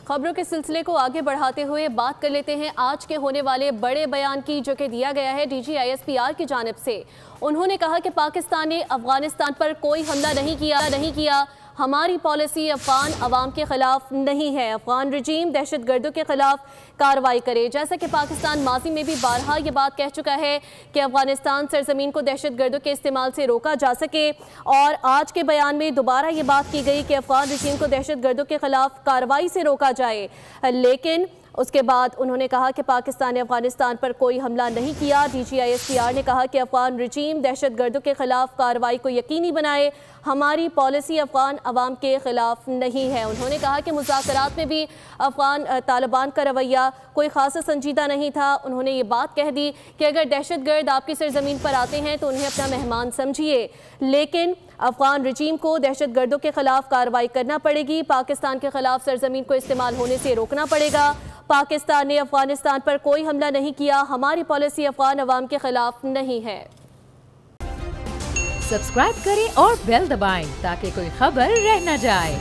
खबरों के सिलसिले को आगे बढ़ाते हुए बात कर लेते हैं आज के होने वाले बड़े बयान की, जो कि दिया गया है DGISPR की जानिब से। उन्होंने कहा कि पाकिस्तान ने अफगानिस्तान पर कोई हमला नहीं किया। हमारी पॉलिसी अफगान अवाम के खिलाफ नहीं है। अफगान रजीम दहशतगर्दों के खिलाफ कार्रवाई करे। जैसा कि पाकिस्तान माजी में भी बारहा ये बात कह चुका है कि अफगानिस्तान सरजमीन को दहशतगर्दों के इस्तेमाल से रोका जा सके, और आज के बयान में दोबारा ये बात की गई कि अफगान रजीम को दहशतगर्दों के खिलाफ कार्रवाई से रोका जाए। लेकिन उसके बाद उन्होंने कहा कि पाकिस्तान ने अफगानिस्तान पर कोई हमला नहीं किया। DGISPR ने कहा कि अफगान रजीम दहशतगर्दों के खिलाफ कार्रवाई को यकीनी बनाए। हमारी पॉलिसी अफगान अवाम के खिलाफ नहीं है। उन्होंने कहा कि मुज़ाकरात में भी अफगान तालिबान का रवैया कोई खासा संजीदा नहीं था। उन्होंने ये बात कह दी कि अगर दहशतगर्द आपकी सरजमीन पर आते हैं तो उन्हें अपना मेहमान समझिए, लेकिन अफगान रजीम को दहशतगर्दों के खिलाफ कार्रवाई करना पड़ेगी। पाकिस्तान के खिलाफ सरजमीन को इस्तेमाल होने से रोकना पड़ेगा। पाकिस्तान ने अफगानिस्तान पर कोई हमला नहीं किया। हमारी पॉलिसी अफगान अवाम के खिलाफ नहीं है। सब्सक्राइब करें और बेल दबाएं ताकि कोई खबर रह न जाए।